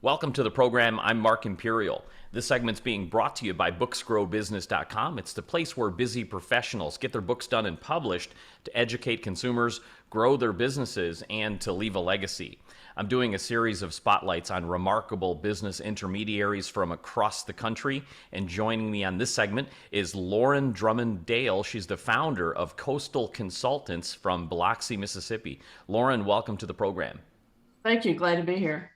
Welcome to the program. I'm Mark Imperial. This segment's being brought to you by booksgrowbusiness.com. It's the place where busy professionals get their books done and published to educate consumers, grow their businesses, and to leave a legacy. I'm doing a series of spotlights on remarkable business intermediaries from across the country, and joining me on this segment is Lauren Drummond Dale. She's the founder of Coastal Consultants from Biloxi, Mississippi. Lauren, welcome to the program. Thank you. Glad to be here.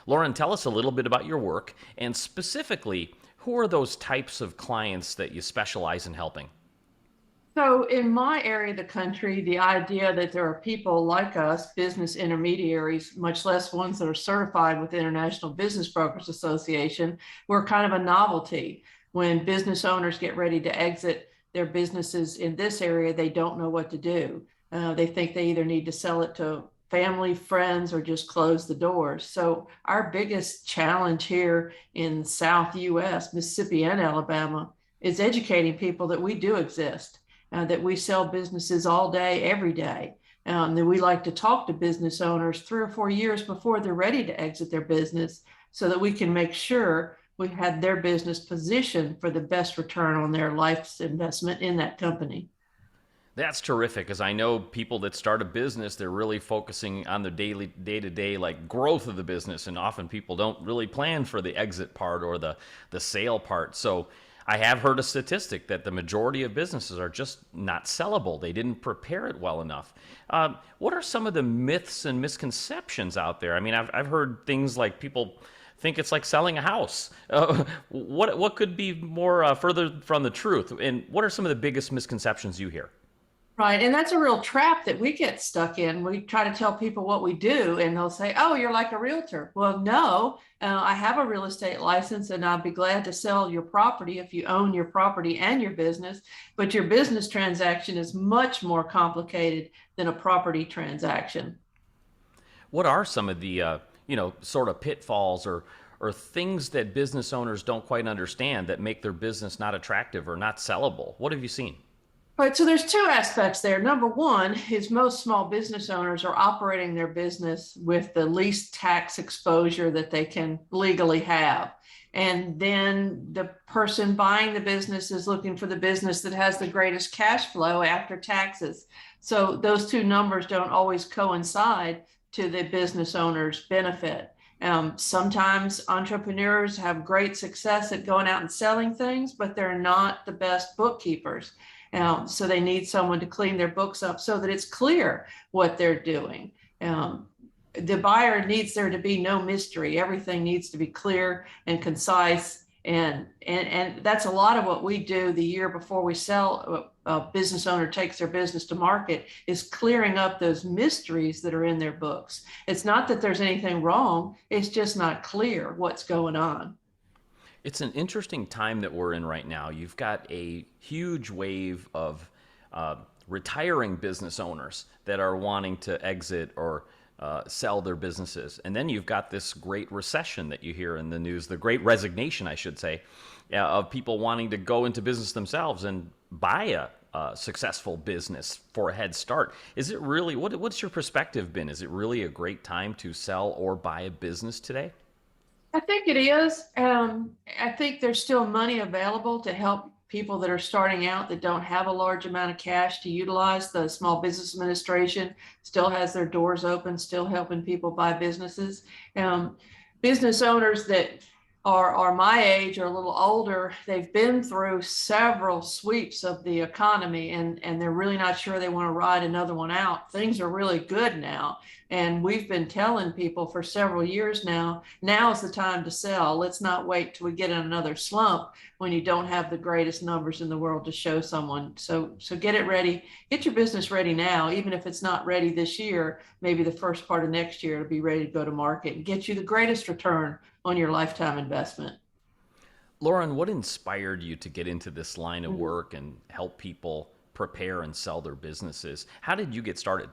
Lauren, tell us a little bit about your work, and specifically, who are those types of clients that you specialize in helping? So, in my area of the country, the idea that there are people like us, business intermediaries, much less ones that are certified with the International Business Brokers Association, we're kind of a novelty. When business owners get ready to exit their businesses in this area, they don't know what to do. They think they either need to sell it to family, friends, or just close the doors. So our biggest challenge here in South US, Mississippi and Alabama, is educating people that we do exist, that we sell businesses all day, every day. That we like to talk to business owners 3 or 4 years before they're ready to exit their business so that we can make sure we had their business positioned for the best return on their life's investment in that company. That's terrific, because I know people that start a business, they're really focusing on the daily, day-to-day like growth of the business, and often people don't really plan for the exit part or the sale part. So I have heard a statistic that the majority of businesses are just not sellable. They didn't prepare it well enough. What are some of the myths and misconceptions out there? I mean, I've heard things like people think it's like selling a house. What could be more further from the truth? And what are some of the biggest misconceptions you hear? Right. And that's a real trap that we get stuck in. We try to tell people what we do, and they'll say, "Oh, you're like a realtor." Well, no, I have a real estate license, and I'll be glad to sell your property if you own your property and your business. But your business transaction is much more complicated than a property transaction. What are some of the sort of pitfalls or things that business owners don't quite understand that make their business not attractive or not sellable? What have you seen? Right, so there's two aspects there. Number one is most small business owners are operating their business with the least tax exposure that they can legally have. And then the person buying the business is looking for the business that has the greatest cash flow after taxes. So those two numbers don't always coincide to the business owner's benefit. Sometimes entrepreneurs have great success at going out and selling things, but they're not the best bookkeepers. So they need someone to clean their books up so that it's clear what they're doing. The buyer needs there to be no mystery. Everything needs to be clear and concise. And that's a lot of what we do the year before we sell. A business owner takes their business to market, is clearing up those mysteries that are in their books. It's not that there's anything wrong. It's just not clear what's going on. It's an interesting time that we're in right now. You've got a huge wave of retiring business owners that are wanting to exit or sell their businesses. And then you've got this great recession that you hear in the news, the great resignation, I should say, of people wanting to go into business themselves and buy a successful business for a head start. Is it really, what's your perspective been? Is it really a great time to sell or buy a business today? I think it is. I think there's still money available to help people that are starting out that don't have a large amount of cash to utilize. The Small Business Administration still has their doors open, still helping people buy businesses. Um, Business owners that are my age or a little older, they've been through several sweeps of the economy, and they're really not sure they want to ride another one out. Things are really good now. And we've been telling people for several years now, now is the time to sell. Let's not wait till we get in another slump when you don't have the greatest numbers in the world to show someone. So get it ready. Get your business ready now, even if it's not ready this year, maybe the first part of next year to be ready to go to market and get you the greatest return on your lifetime investment. Lauren, what inspired you to get into this line of work and help people prepare and sell their businesses? How did you get started?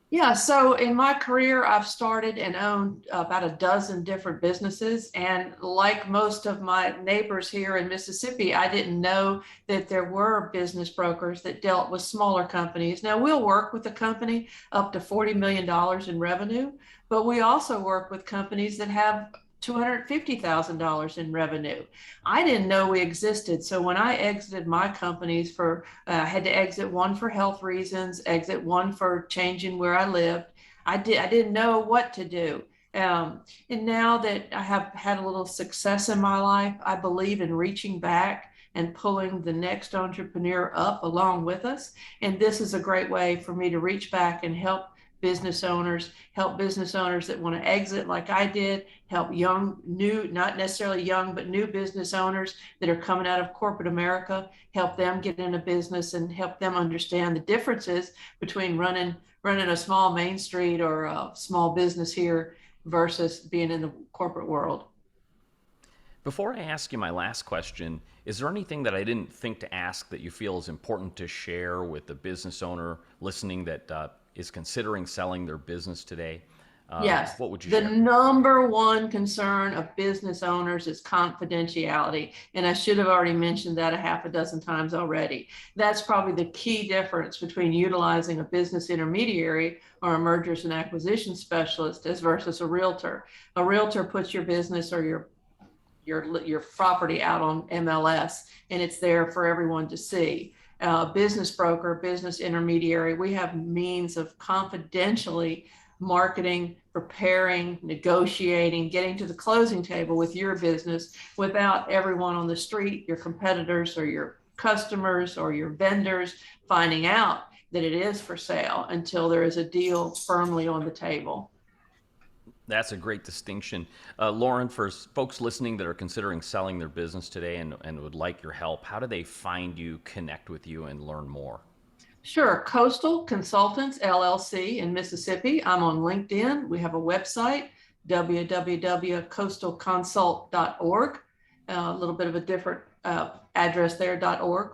Yeah, so in my career, I've started and owned about a dozen different businesses. And like most of my neighbors here in Mississippi, I didn't know that there were business brokers that dealt with smaller companies. Now, we'll work with a company up to $40 million in revenue, but we also work with companies that have $250,000 in revenue. I didn't know we existed. So when I exited my companies I had to exit one for health reasons, exit one for changing where I lived. I didn't know what to do. And now that I have had a little success in my life, I believe in reaching back and pulling the next entrepreneur up along with us. And this is a great way for me to reach back and help business owners that want to exit like I did, help young, new, not necessarily young, but new business owners that are coming out of corporate America, help them get into business and help them understand the differences between running a small Main Street or a small business here versus being in the corporate world. Before I ask you my last question, is there anything that I didn't think to ask that you feel is important to share with the business owner listening that is considering selling their business today? Yes. What would you The share? number one concern of business owners is confidentiality. And I should have already mentioned that a half a dozen times already. That's probably the key difference between utilizing a business intermediary or a mergers and acquisition specialist as versus a realtor. A realtor puts your business or your property out on MLS and it's there for everyone to see. Business broker, business intermediary, we have means of confidentially marketing, preparing, negotiating, getting to the closing table with your business without everyone on the street, your competitors or your customers or your vendors finding out that it is for sale until there is a deal firmly on the table. That's a great distinction. Lauren, for folks listening that are considering selling their business today and would like your help, how do they find you, connect with you, and learn more? Sure. Coastal Consultants LLC in Mississippi. I'm on LinkedIn. We have a website, www.coastalconsult.org. A little bit of a different address there, .org.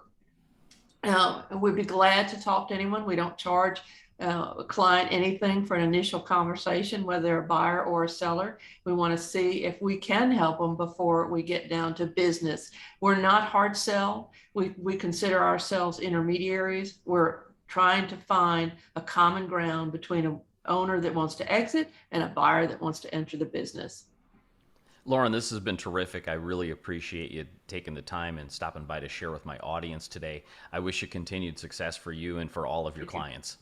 We'd be glad to talk to anyone. We don't charge a client anything for an initial conversation, whether they're a buyer or a seller. We want to see if we can help them before we get down to business. We're not hard sell. We consider ourselves intermediaries. We're trying to find a common ground between an owner that wants to exit and a buyer that wants to enter the business. Lauren, this has been terrific. I really appreciate you taking the time and stopping by to share with my audience today. I wish you continued success for you and for all of your clients.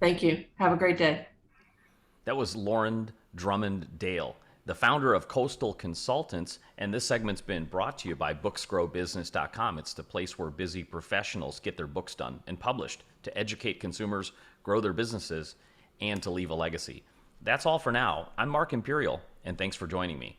Thank you. Have a great day. That was Lauren Drummond Dale, the founder of Coastal Consultants, and this segment's been brought to you by booksgrowbusiness.com. It's the place where busy professionals get their books done and published to educate consumers, grow their businesses, and to leave a legacy. That's all for now. I'm Mark Imperial, and thanks for joining me.